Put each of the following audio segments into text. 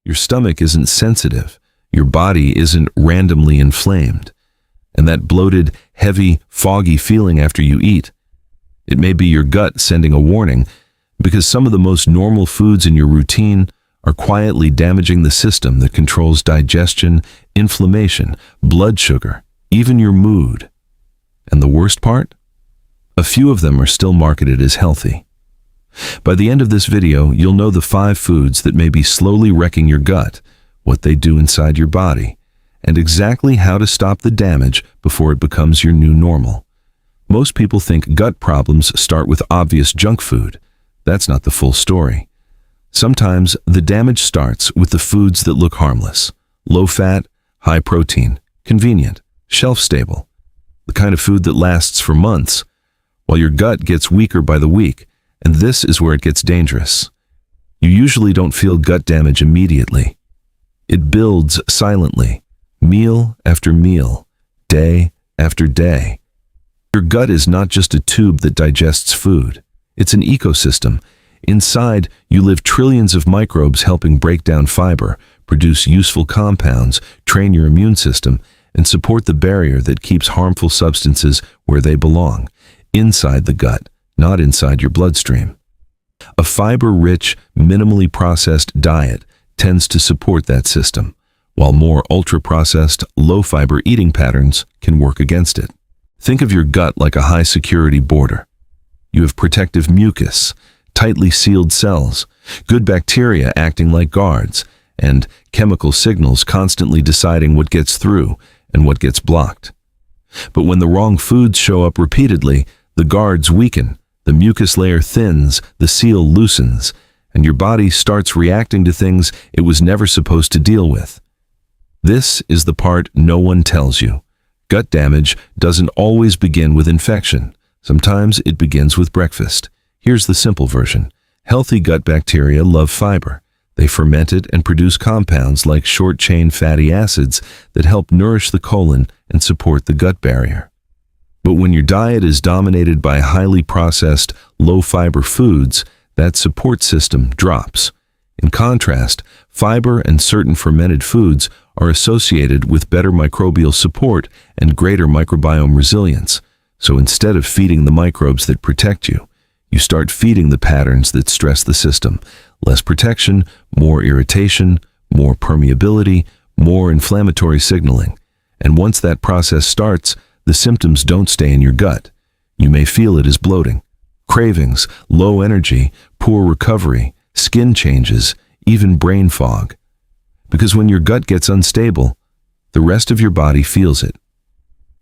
Your stomach isn't sensitive. Your body isn't randomly inflamed. And that bloated, heavy, foggy feeling after you eat, it may be your gut sending a warning, because some of the most normal foods in your routine are quietly damaging the system that controls digestion, inflammation, blood sugar, even your mood. And the worst part? A few of them are still marketed as healthy. By the end of this video, you'll know the 5 foods that may be slowly wrecking your gut, what they do inside your body, and exactly how to stop the damage before it becomes your new normal. Most people think gut problems start with obvious junk food. That's not the full story. Sometimes the damage starts with the foods that look harmless, low-fat, high-protein, convenient, shelf-stable, the kind of food that lasts for months, while your gut gets weaker by the week, and this is where it gets dangerous. You usually don't feel gut damage immediately. It builds silently, meal after meal, day after day. Your gut is not just a tube that digests food. It's an ecosystem. Inside, you live trillions of microbes helping break down fiber, produce useful compounds, train your immune system, and support the barrier that keeps harmful substances where they belong, inside the gut, not inside your bloodstream. A fiber-rich, minimally processed diet tends to support that system, while more ultra-processed, low-fiber eating patterns can work against it. Think of your gut like a high-security border. You have protective mucus, tightly sealed cells, good bacteria acting like guards, and chemical signals constantly deciding what gets through and what gets blocked. But when the wrong foods show up repeatedly, the guards weaken, the mucus layer thins, the seal loosens, and your body starts reacting to things it was never supposed to deal with. This is the part no one tells you. Gut damage doesn't always begin with infection. Sometimes it begins with breakfast. Here's the simple version. Healthy gut bacteria love fiber. They ferment it and produce compounds like short-chain fatty acids that help nourish the colon and support the gut barrier. But when your diet is dominated by highly processed, low-fiber foods, that support system drops. In contrast, fiber and certain fermented foods are associated with better microbial support and greater microbiome resilience. So instead of feeding the microbes that protect you, you start feeding the patterns that stress the system. Less protection, more irritation, more permeability, more inflammatory signaling. And once that process starts, the symptoms don't stay in your gut. You may feel it as bloating, cravings, low energy, poor recovery, skin changes, even brain fog. Because when your gut gets unstable, the rest of your body feels it.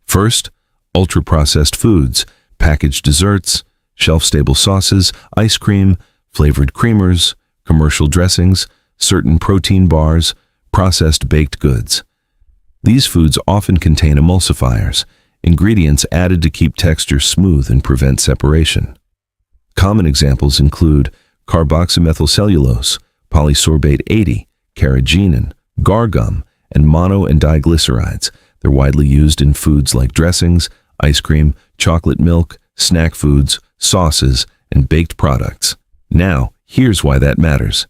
First, ultra-processed foods, packaged desserts, shelf-stable sauces, ice cream, flavored creamers, commercial dressings, certain protein bars, processed baked goods. These foods often contain emulsifiers, ingredients added to keep texture smooth and prevent separation. Common examples include carboxymethylcellulose, polysorbate 80, carrageenan, gar gum, and mono and diglycerides. They're widely used in foods like dressings, ice cream, chocolate milk, snack foods, sauces, and baked products. Now, here's why that matters.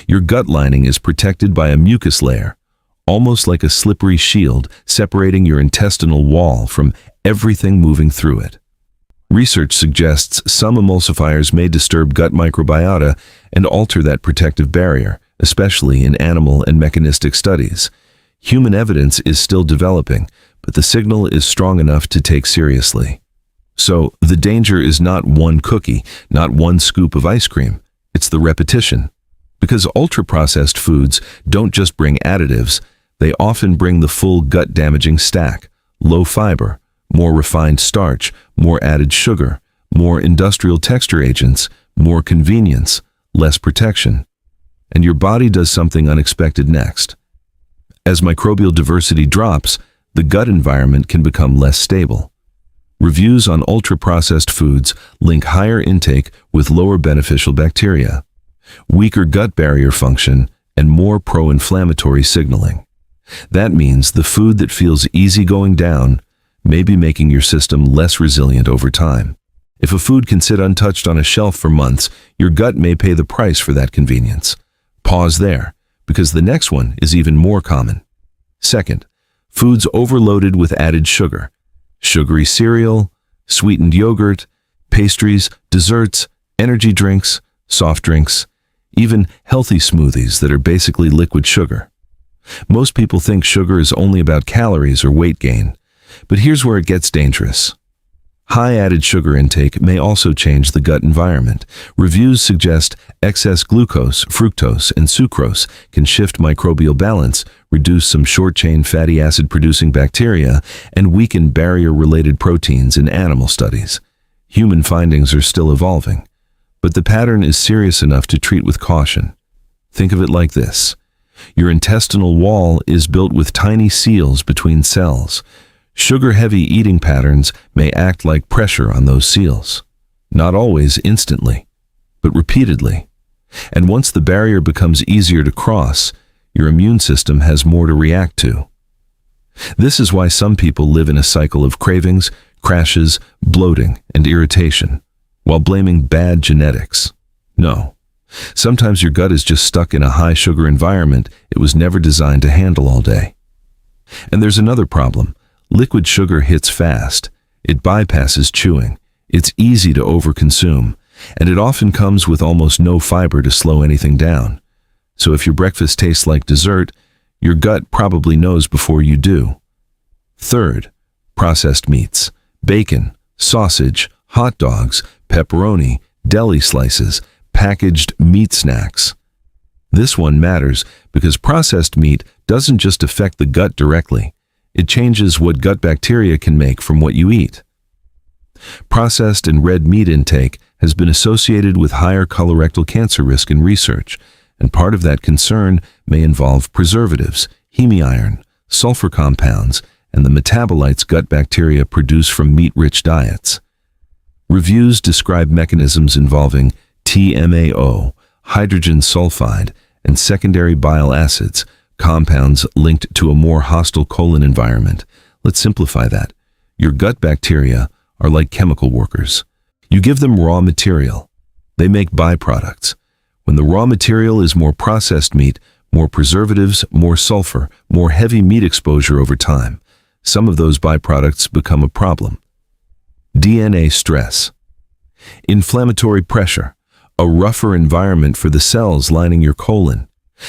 Your gut lining is protected by a mucus layer, almost like a slippery shield separating your intestinal wall from everything moving through it. Research suggests some emulsifiers may disturb gut microbiota and alter that protective barrier, especially in animal and mechanistic studies. Human evidence is still developing, but the signal is strong enough to take seriously. So, the danger is not one cookie, not one scoop of ice cream. It's the repetition. Because ultra-processed foods don't just bring additives, they often bring the full gut-damaging stack: low fiber, more refined starch, more added sugar, more industrial texture agents, more convenience, less protection. And your body does something unexpected next. As microbial diversity drops, the gut environment can become less stable. Reviews on ultra-processed foods link higher intake with lower beneficial bacteria, weaker gut barrier function, and more pro-inflammatory signaling. That means the food that feels easy going down may be making your system less resilient over time. If a food can sit untouched on a shelf for months, your gut may pay the price for that convenience. Pause there, because the next one is even more common. Second, foods overloaded with added sugar. Sugary cereal, sweetened yogurt, pastries, desserts, energy drinks, soft drinks, even healthy smoothies that are basically liquid sugar. Most people think sugar is only about calories or weight gain, but here's where it gets dangerous. High added sugar intake may also change the gut environment. Reviews suggest excess glucose, fructose, and sucrose can shift microbial balance, reduce some short-chain fatty acid-producing bacteria, and weaken barrier-related proteins in animal studies. Human findings are still evolving, but the pattern is serious enough to treat with caution. Think of it like this. Your intestinal wall is built with tiny seals between cells. Sugar-heavy eating patterns may act like pressure on those seals. Not always instantly, but repeatedly. And once the barrier becomes easier to cross, your immune system has more to react to. This is why some people live in a cycle of cravings, crashes, bloating, and irritation, while blaming bad genetics. No. Sometimes your gut is just stuck in a high-sugar environment it was never designed to handle all day. And there's another problem. Liquid sugar hits fast. It bypasses chewing. It's easy to overconsume, and it often comes with almost no fiber to slow anything down. So if your breakfast tastes like dessert, your gut probably knows before you do. Third, processed meats. Bacon, sausage, hot dogs, pepperoni, deli slices, packaged meat snacks. This one matters because processed meat doesn't just affect the gut directly. It changes what gut bacteria can make from what you eat. Processed and red meat intake has been associated with higher colorectal cancer risk in research, and part of that concern may involve preservatives, hemiiron, sulfur compounds, and the metabolites gut bacteria produce from meat-rich diets. Reviews describe mechanisms involving TMAO, hydrogen sulfide, and secondary bile acids, compounds linked to a more hostile colon environment. Let's simplify that. Your gut bacteria are like chemical workers. You give them raw material. They make byproducts. When the raw material is more processed meat, more preservatives, more sulfur, more heavy meat exposure over time, some of those byproducts become a problem. DNA stress. Inflammatory pressure, a rougher environment for the cells lining your colon.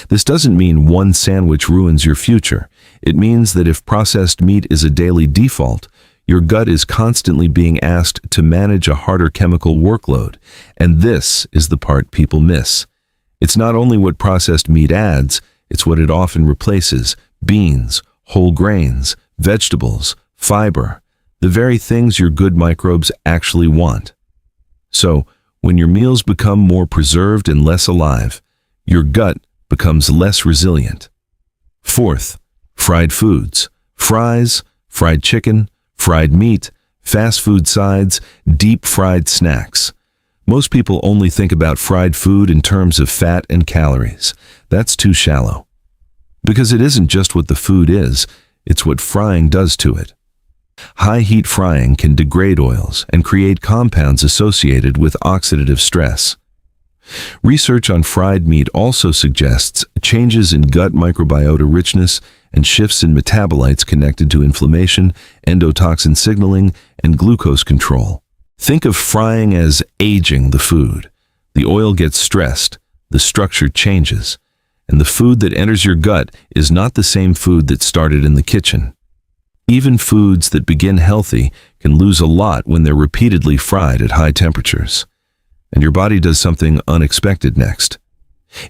This doesn't mean one sandwich ruins your future. It means that if processed meat is a daily default, your gut is constantly being asked to manage a harder chemical workload. And this is the part people miss. It's not only what processed meat adds, it's what it often replaces: beans, whole grains, vegetables, fiber, the very things your good microbes actually want. So, when your meals become more preserved and less alive, your gut becomes less resilient. Fourth, fried foods. Fries, fried chicken, fried meat, fast food sides, deep-fried snacks. Most people only think about fried food in terms of fat and calories. That's too shallow. Because it isn't just what the food is, it's what frying does to it. High-heat frying can degrade oils and create compounds associated with oxidative stress. Research on fried meat also suggests changes in gut microbiota richness and shifts in metabolites connected to inflammation, endotoxin signaling, and glucose control. Think of frying as aging the food. The oil gets stressed, the structure changes, and the food that enters your gut is not the same food that started in the kitchen. Even foods that begin healthy can lose a lot when they're repeatedly fried at high temperatures. And your body does something unexpected next.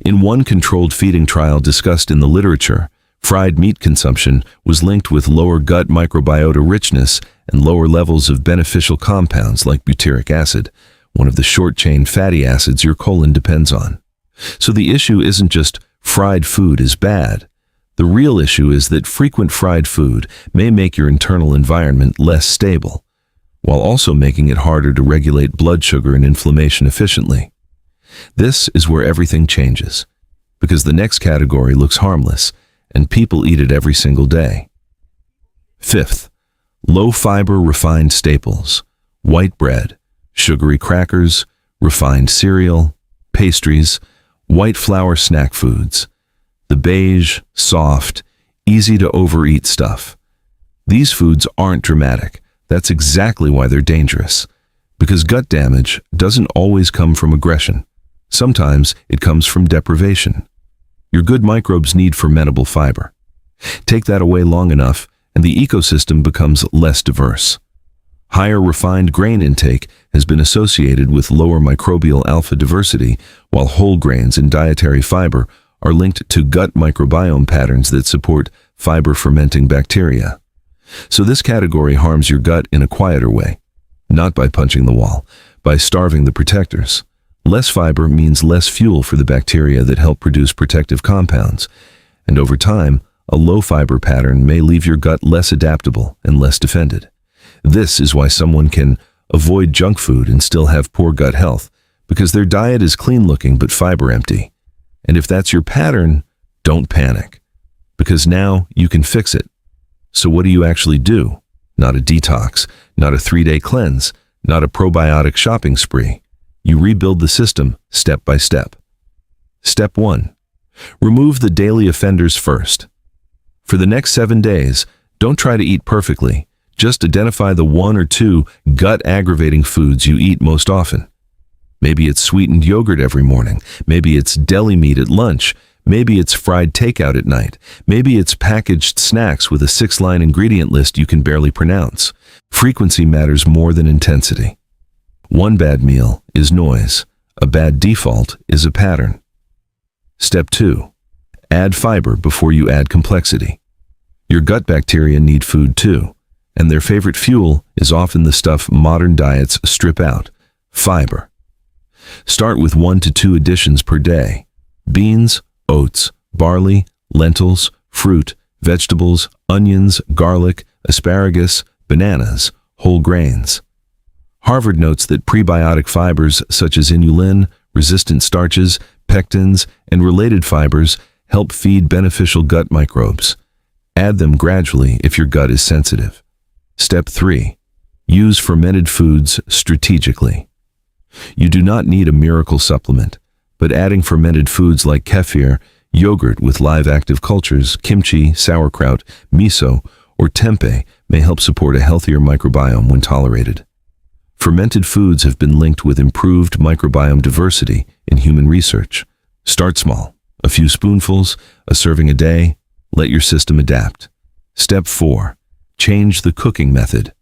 In one controlled feeding trial discussed in the literature, fried meat consumption was linked with lower gut microbiota richness and lower levels of beneficial compounds like butyric acid, one of the short-chain fatty acids your colon depends on. So the issue isn't just fried food is bad. The real issue is that frequent fried food may make your internal environment less stable, while also making it harder to regulate blood sugar and inflammation efficiently. This is where everything changes, because the next category looks harmless, and people eat it every single day. Fifth, low-fiber refined staples, white bread, sugary crackers, refined cereal, pastries, white flour snack foods. the beige, soft, easy to overeat stuff. These foods aren't dramatic. That's exactly why they're dangerous. Because gut damage doesn't always come from aggression. Sometimes it comes from deprivation. Your good microbes need fermentable fiber. Take that away long enough, and the ecosystem becomes less diverse. Higher refined grain intake has been associated with lower microbial alpha diversity, while whole grains and dietary fiber are linked to gut microbiome patterns that support fiber-fermenting bacteria. So this category harms your gut in a quieter way, not by punching the wall, by starving the protectors. Less fiber means less fuel for the bacteria that help produce protective compounds, and over time, a low-fiber pattern may leave your gut less adaptable and less defended. This is why someone can avoid junk food and still have poor gut health, because their diet is clean-looking but fiber-empty. And if that's your pattern, don't panic, because now you can fix it. So what do you actually do? Not a detox, not a 3-day cleanse, not a probiotic shopping spree. You rebuild the system step by step. Step 1. Remove the daily offenders first. For the next 7 days, don't try to eat perfectly. Just identify the 1 or 2 gut-aggravating foods you eat most often. Maybe it's sweetened yogurt every morning. Maybe it's deli meat at lunch. Maybe it's fried takeout at night. Maybe it's packaged snacks with a 6-line ingredient list you can barely pronounce. Frequency matters more than intensity. One bad meal is noise. A bad default is a pattern. Step 2. Add fiber before you add complexity. Your gut bacteria need food too, and their favorite fuel is often the stuff modern diets strip out: fiber. Start with 1 to 2 additions per day: beans, oats, barley, lentils, fruit, vegetables, onions, garlic, asparagus, bananas, whole grains. Harvard notes that prebiotic fibers such as inulin, resistant starches, pectins, and related fibers help feed beneficial gut microbes. Add them gradually if your gut is sensitive. Step 3. Use fermented foods strategically. You do not need a miracle supplement, but adding fermented foods like kefir, yogurt with live active cultures, kimchi, sauerkraut, miso, or tempeh may help support a healthier microbiome when tolerated. Fermented foods have been linked with improved microbiome diversity in human research. Start small. A few spoonfuls, a serving a day. Let your system adapt. Step 4. Change the cooking method.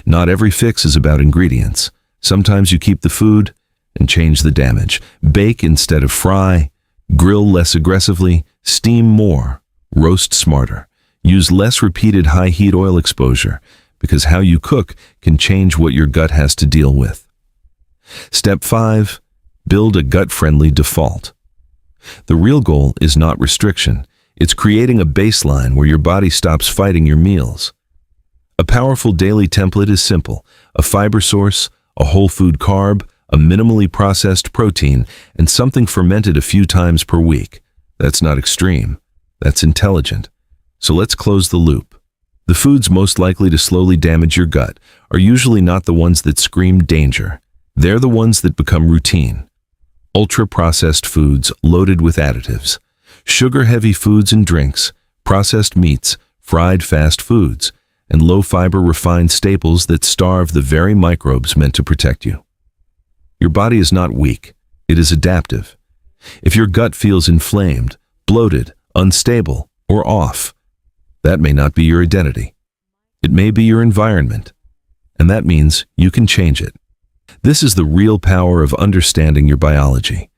Not every fix is about ingredients. Sometimes you keep the food and change the damage. Bake instead of fry. Grill less aggressively. Steam more. Roast smarter. Use less repeated high-heat oil exposure, because how you cook can change what your gut has to deal with. Step 5. Build a gut-friendly default. The real goal is not restriction. It's creating a baseline where your body stops fighting your meals. A powerful daily template is simple: a fiber source, a whole food carb, a minimally processed protein, and something fermented a few times per week. That's not extreme. That's intelligent. So let's close the loop. The foods most likely to slowly damage your gut are usually not the ones that scream danger. They're the ones that become routine. Ultra-processed foods loaded with additives, sugar-heavy foods and drinks, processed meats, fried fast foods, and low-fiber refined staples that starve the very microbes meant to protect you. Your body is not weak. It is adaptive. If your gut feels inflamed, bloated, unstable, or off, that may not be your identity. It may be your environment, and that means you can change it. This is the real power of understanding your biology.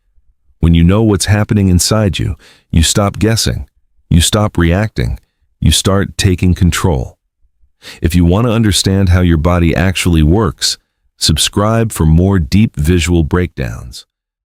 When you know what's happening inside you, you stop guessing, you stop reacting, you start taking control. If you want to understand how your body actually works, subscribe for more deep visual breakdowns.